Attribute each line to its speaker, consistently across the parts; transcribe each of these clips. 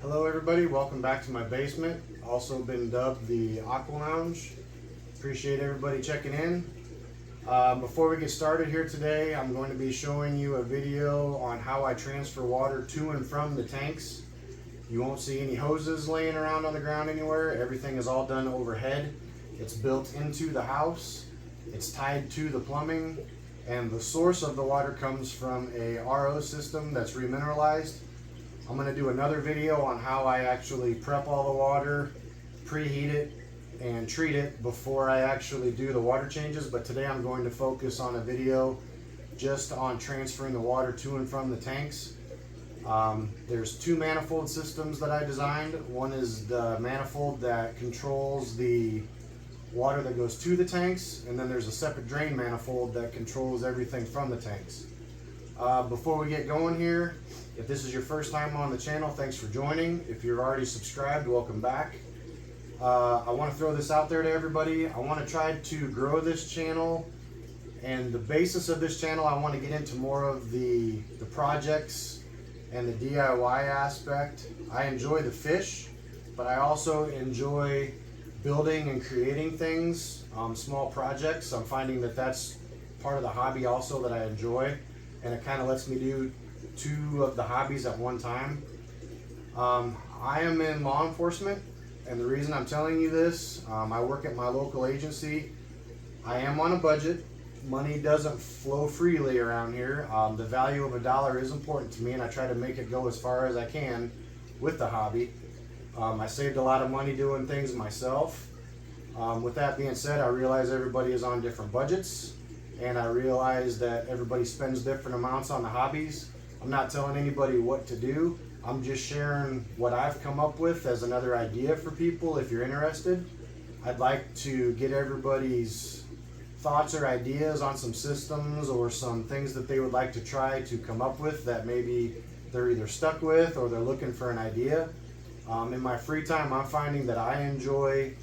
Speaker 1: Hello everybody, welcome back to my basement, also been dubbed the Aqua Lounge. Appreciate everybody checking in. Before we get started here today, I'm going to be showing you a video on how I transfer water to and from the tanks. You won't see any hoses laying around on the ground anywhere. Everything is all done overhead. It's built into the house. It's tied to the plumbing, and the source of the water comes from a RO system that's remineralized. I'm going to do another video on how I actually prep all the water, preheat it, and treat it before I actually do the water changes. But today I'm going to focus on a video just on transferring the water to and from the tanks. There's two manifold systems that I designed. One is the manifold that controls the water that goes to the tanks, and then there's a separate drain manifold that controls everything from the tanks. Before we get going here, if this is your first time on the channel, thanks for joining. If you're already subscribed, welcome back. I want to throw this out there to everybody. I want to try to grow this channel, and the basis of this channel, I want to get into more of the projects and the DIY aspect. I enjoy the fish, but I also enjoy building and creating things, small projects. I'm finding that that's part of the hobby also that I enjoy, and it kind of lets me do two of the hobbies at one time. I am in law enforcement, and the reason I'm telling you this, I work at my local agency. I am on a budget. Money doesn't flow freely around here. The value of a dollar is important to me, and I try to make it go as far as I can with the hobby. I saved a lot of money doing things myself. With that being said, I realize everybody is on different budgets, and I realize that everybody spends different amounts on the hobbies. I'm not telling anybody what to do. I'm just sharing what I've come up with as another idea for people if you're interested. I'd like to get everybody's thoughts or ideas on some systems or some things that they would like to try to come up with that maybe they're either stuck with or they're looking for an idea. In my free time, I'm finding that I enjoy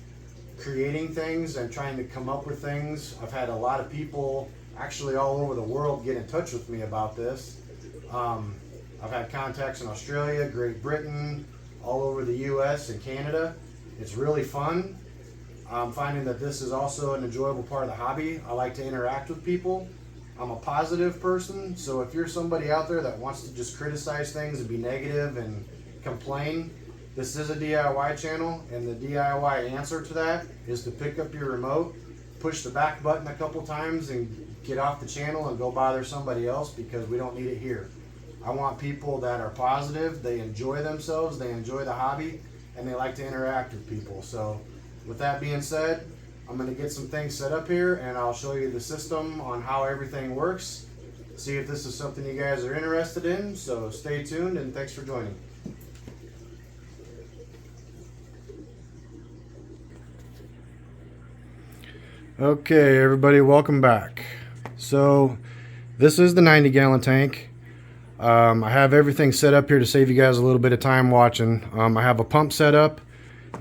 Speaker 1: creating things and trying to come up with things. I've had a lot of people actually all over the world get in touch with me about this. I've had contacts in Australia, Great Britain, all over the US and Canada. It's really fun. I'm finding that this is also an enjoyable part of the hobby. I like to interact with people. I'm a positive person, so if you're somebody out there that wants to just criticize things and be negative and complain, this is a DIY channel, and the DIY answer to that is to pick up your remote, push the back button a couple times, and get off the channel and go bother somebody else, because we don't need it here. I want people that are positive, they enjoy themselves, they enjoy the hobby, and they like to interact with people. So with that being said, I'm going to get some things set up here, and I'll show you the system on how everything works. See if this is something you guys are interested in. So stay tuned, and thanks for joining. Okay, everybody, welcome back. So this is the 90-gallon tank. I have everything set up here to save you guys a little bit of time watching. I have a pump set up,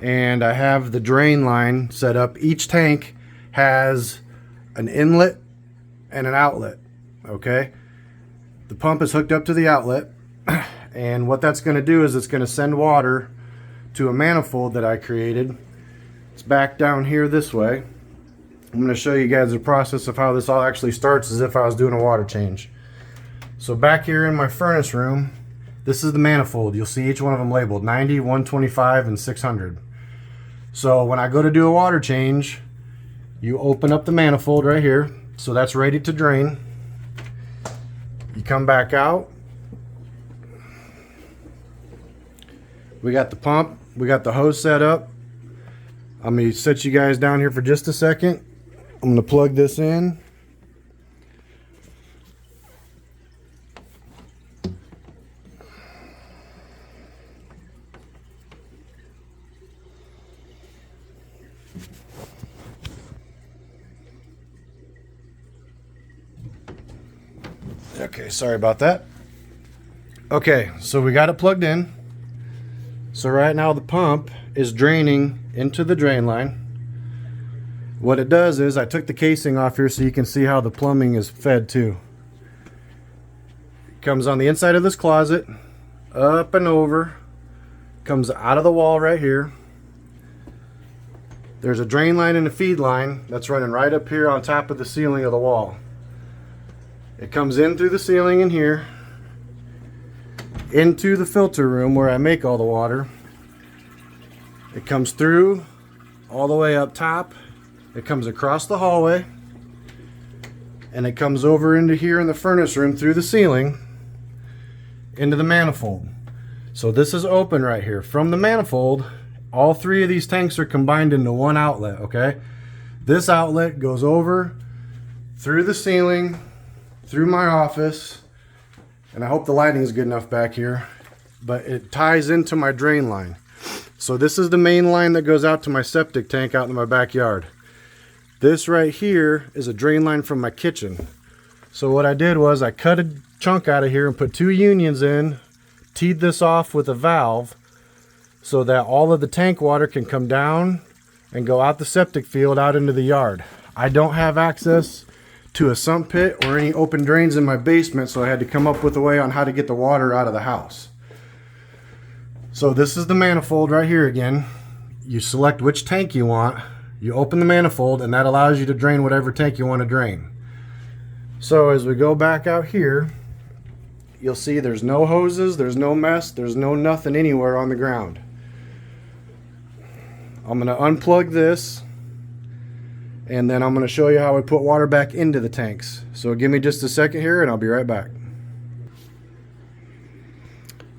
Speaker 1: and I have the drain line set up. Each tank has an inlet and an outlet. Okay, the pump is hooked up to the outlet, and what that's going to do is it's going to send water to a manifold that I created. It's back down here this way. I'm going to show you guys the process of how this all actually starts as if I was doing a water change. So back here in my furnace room, this is the manifold. You'll see each one of them labeled 90, 125, and 600. So when I go to do a water change, you open up the manifold right here. So that's ready to drain. You come back out. We got the pump. We got the hose set up. I'm going to set you guys down here for just a second. I'm going to plug this in. Okay, sorry about that. Okay, so we got it plugged in. So right now the pump is draining into the drain line. What it does is I took the casing off here so you can see how the plumbing is fed too. It comes on the inside of this closet, up and over comes out of the wall right here. There's a drain line and a feed line that's running right up here on top of the ceiling of the wall. It comes in through the ceiling in here, into the filter room where I make all the water. It comes through all the way up top. It comes across the hallway, and it comes over into here in the furnace room through the ceiling into the manifold. So this is open right here. From the manifold, all three of these tanks are combined into one outlet, okay? This outlet goes over through the ceiling, through my office, and I hope the lighting is good enough back here, but it ties into my drain line. So this is the main line that goes out to my septic tank out in my backyard. This right here is a drain line from my kitchen. So what I did was I cut a chunk out of here and put 2 unions in, teed this off with a valve so that all of the tank water can come down and go out the septic field out into the yard. I don't have access to a sump pit or any open drains in my basement, so I had to come up with a way on how to get the water out of the house. So this is the manifold right here again. You select which tank you want, you open the manifold, and that allows you to drain whatever tank you want to drain. So as we go back out here, you'll see there's no hoses, there's no mess, there's no nothing anywhere on the ground. I'm going to unplug this, and then I'm going to show you how we put water back into the tanks. So give me just a second here and I'll be right back.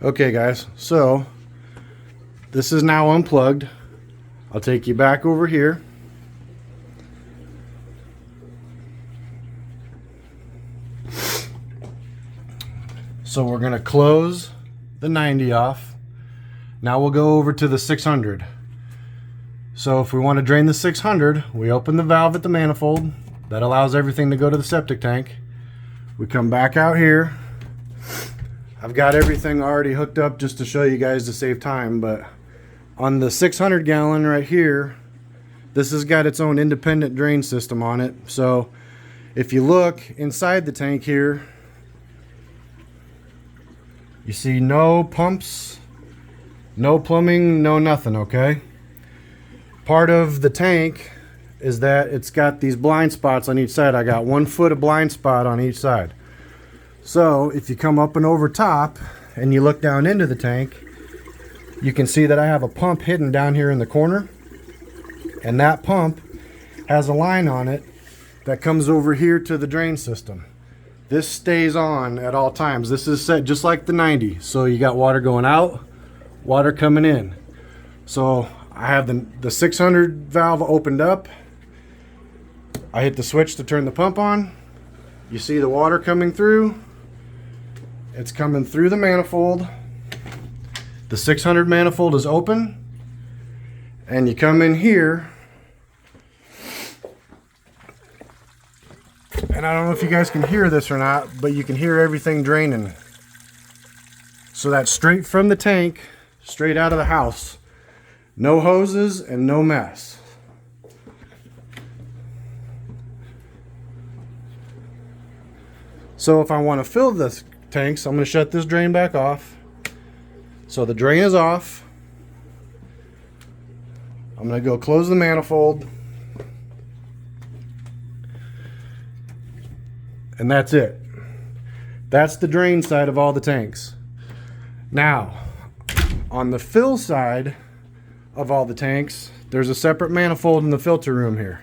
Speaker 1: Okay guys, so this is now unplugged. I'll take you back over here. So we're going to close the 90 off. Now we'll go over to the 600. So if we want to drain the 600, we open the valve at the manifold. That allows everything to go to the septic tank. We come back out here. I've got everything already hooked up just to show you guys to save time, but on the 600 gallon right here, this has got its own independent drain system on it. So if you look inside the tank here, you see no pumps, no plumbing, no nothing, okay? Part of the tank is that it's got these blind spots on each side. I got 1 foot of blind spot on each side. So if you come up and over top and you look down into the tank, you can see that I have a pump hidden down here in the corner. And that pump has a line on it that comes over here to the drain system. This stays on at all times. This is set just like the 90. So you got water going out, water coming in. So I have the 600 valve opened up. I hit the switch to turn the pump on. You see the water coming through. It's coming through the manifold. The 600 manifold is open. And you come in here. And I don't know if you guys can hear this or not, but you can hear everything draining. So that's straight from the tank, straight out of the house. No hoses and no mess. So if I want to fill the tanks, I'm going to shut this drain back off. So the drain is off. I'm going to go close the manifold. And that's it. That's the drain side of all the tanks. Now, on the fill side of all the tanks, there's a separate manifold in the filter room here.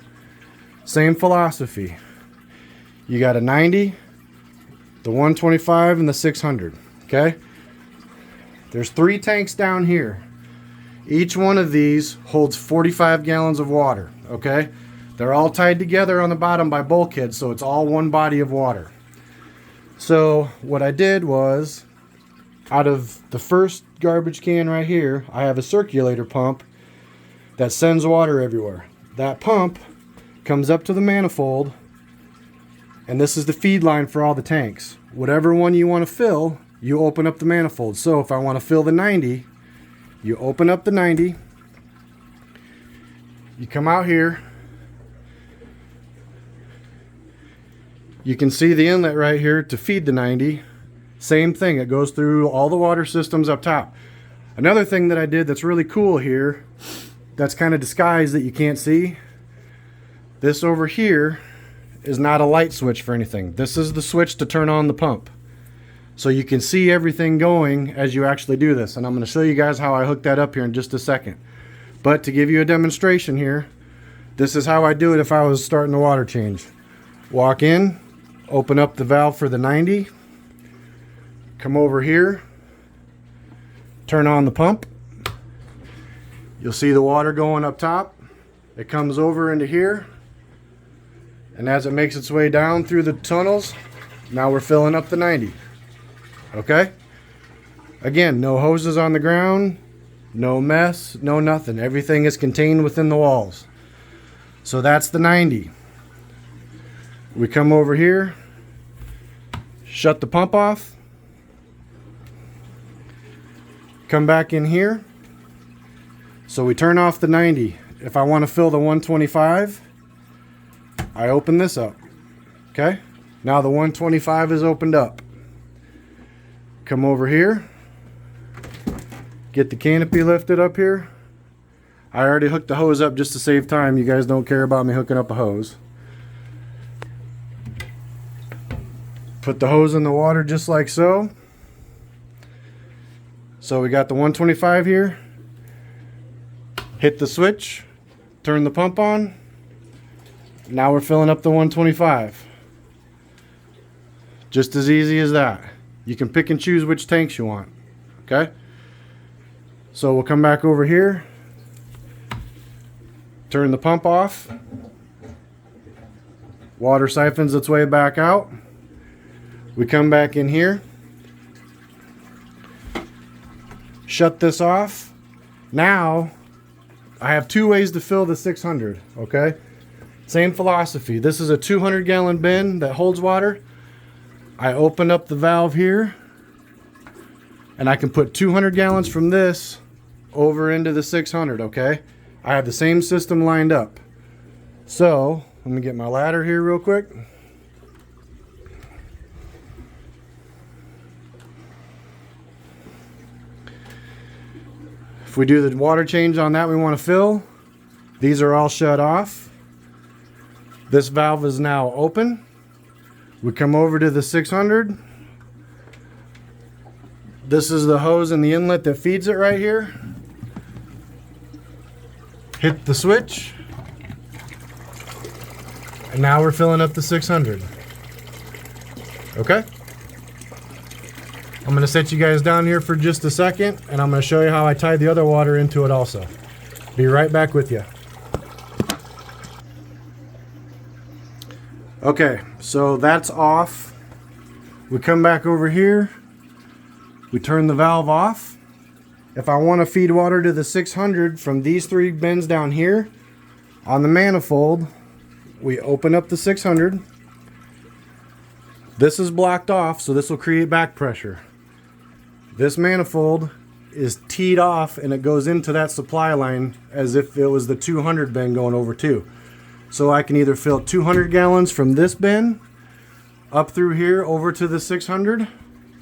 Speaker 1: Same philosophy. You got a 90, the 125, and the 600. Okay? There's 3 tanks down here. Each one of these holds 45 gallons of water. Okay? They're all tied together on the bottom by bulkheads, so it's all one body of water. So what I did was, out of the first garbage can right here, I have a circulator pump that sends water everywhere. That pump comes up to the manifold, and this is the feed line for all the tanks. Whatever one you want to fill, you open up the manifold. So if I want to fill the 90, you open up the 90, you come out here, you can see the inlet right here to feed the 90. Same thing, it goes through all the water systems up top. Another thing that I did that's really cool here, that's kind of disguised that you can't see, this over here is not a light switch for anything. This is the switch to turn on the pump. So you can see everything going as you actually do this. And I'm going to show you guys how I hook that up here in just a second. But to give you a demonstration here, this is how I do it if I was starting the water change. Walk in, open up the valve for the 90, come over here, turn on the pump. You'll see the water going up top. It comes over into here, and as it makes its way down through the tunnels, now we're filling up the 90. Okay? Again, no hoses on the ground, no mess, no nothing. Everything is contained within the walls. So that's the 90. We come over here, shut the pump off, come back in here. So we turn off the 90. If I want to fill the 125, I open this up. Okay? Now the 125 is opened up. Come over here, get the canopy lifted up here. I already hooked the hose up just to save time. You guys don't care about me hooking up a hose. Put the hose in the water just like so. So we got the 125 here. Hit the switch, turn the pump on. Now we're filling up the 125. Just as easy as that. You can pick and choose which tanks you want. Okay? So we'll come back over here. Turn the pump off. Water siphons its way back out. We come back in here. Shut this off. Now, I have two ways to fill the 600, okay? Same philosophy. This is a 200-gallon bin that holds water. I open up the valve here, and I can put 200 gallons from this over into the 600, okay? I have the same system lined up. So, let me get my ladder here real quick. If we do the water change on that we want to fill, these are all shut off. This valve is now open. We come over to the 600. This is the hose and the inlet that feeds it right here. Hit the switch. And now we're filling up the 600. Okay? I'm going to set you guys down here for just a second, and I'm going to show you how I tied the other water into it also. Be right back with you. Okay, so that's off. We come back over here. We turn the valve off. If I want to feed water to the 600 from these three bins down here, on the manifold, we open up the 600. This is blocked off, so this will create back pressure. This manifold is teed off, and it goes into that supply line as if it was the 200 bin going over too. So I can either fill 200 gallons from this bin up through here over to the 600,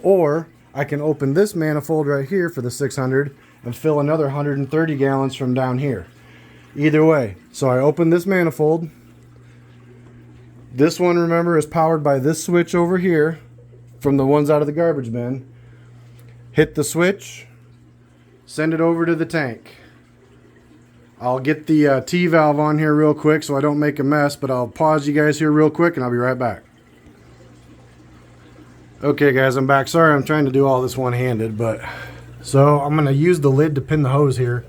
Speaker 1: or I can open this manifold right here for the 600 and fill another 130 gallons from down here. Either way, so I open this manifold. This one, remember, is powered by this switch over here from the ones out of the garbage bin. Hit the switch, send it over to the tank. I'll get the T-valve on here real quick so I don't make a mess, but I'll pause you guys here real quick and I'll be right back. Okay guys, I'm back. Sorry I'm trying to do all this one-handed, but so I'm going to use the lid to pin the hose here.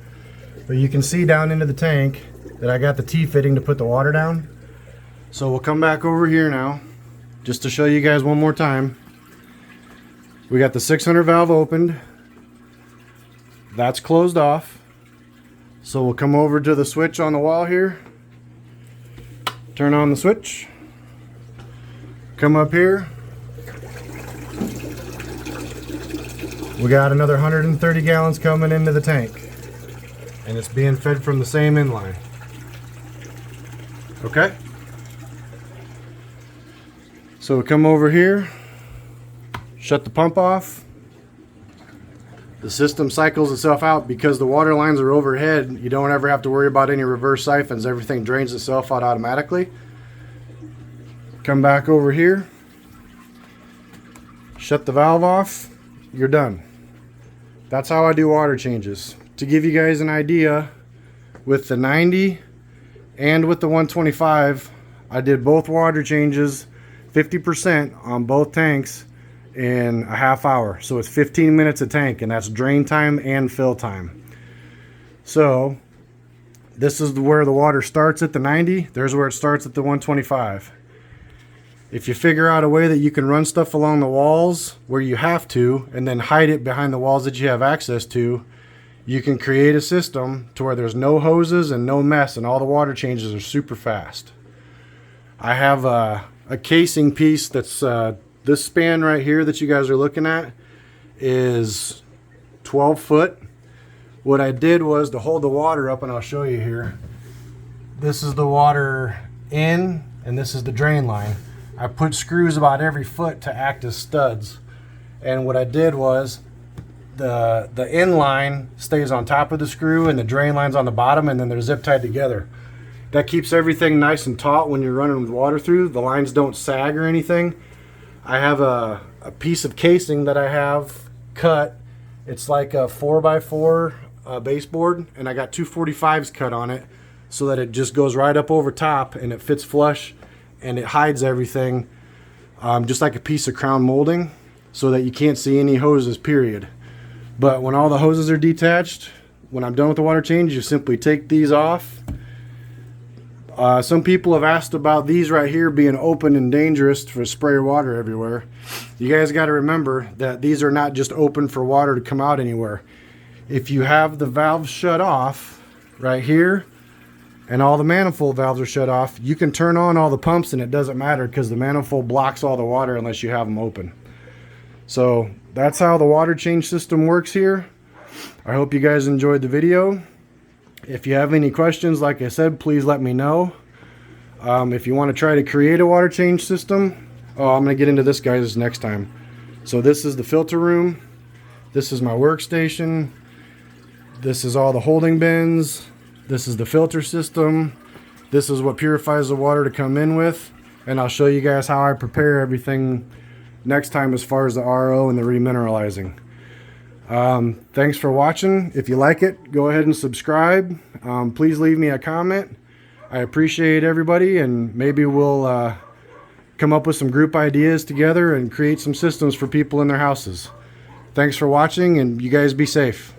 Speaker 1: But you can see down into the tank that I got the T-fitting to put the water down. So we'll come back over here now, just to show you guys one more time. We got the 600 valve opened. That's closed off. So we'll come over to the switch on the wall here. Turn on the switch. Come up here. We got another 130 gallons coming into the tank. And it's being fed from the same inline. Okay? So we come over here, shut the pump off, The system cycles itself out because the water lines are overhead. You don't ever have to worry about any reverse siphons. Everything drains itself out automatically. Come back over here, shut the valve off, you're done. That's how I do water changes. To give you guys an idea, with the 90 and with the 125, I did both water changes 50% on both tanks in a half hour. So it's 15 minutes a tank, and that's drain time and fill time. So this is where the water starts at the 90. There's where it starts at the 125. If you figure out a way that you can run stuff along the walls where you have to, and then hide it behind the walls that you have access to, you can create a system to where there's no hoses and no mess, and all the water changes are super fast. I have a casing piece that's this span right here that you guys are looking at is 12 foot. What I did was to hold the water up, and I'll show you here. This is the water in, and this is the drain line. I put screws about every foot to act as studs. And what I did was the in line stays on top of the screw and the drain line's on the bottom, and then they're zip tied together. That keeps everything nice and taut when you're running water through. The lines don't sag or anything. I have a piece of casing that I have cut. It's like a 4x4 baseboard, and I got 245s cut on it so that it just goes right up over top and it fits flush and it hides everything, just like a piece of crown molding, so that you can't see any hoses, period. But when all the hoses are detached, when I'm done with the water change, you simply take these off. Some people have asked about these right here being open and dangerous for spray water everywhere. You guys got to remember that these are not just open for water to come out anywhere. If you have the valve shut off right here, and all the manifold valves are shut off, you can turn on all the pumps and it doesn't matter because the manifold blocks all the water unless you have them open. So that's how the water change system works here. I hope you guys enjoyed the video. If you have any questions, like I said, please let me know. If you want to try to create a water change system, I'm going to get into this, guys, next time. So this is the filter room. This is my workstation. This is all the holding bins. This is the filter system. This is what purifies the water to come in with. And I'll show you guys how I prepare everything next time as far as the RO and the remineralizing. Thanks for watching. If you like it, go ahead and subscribe. Please leave me a comment. I appreciate everybody, and maybe we'll come up with some group ideas together and create some systems for people in their houses. Thanks for watching, and you guys be safe.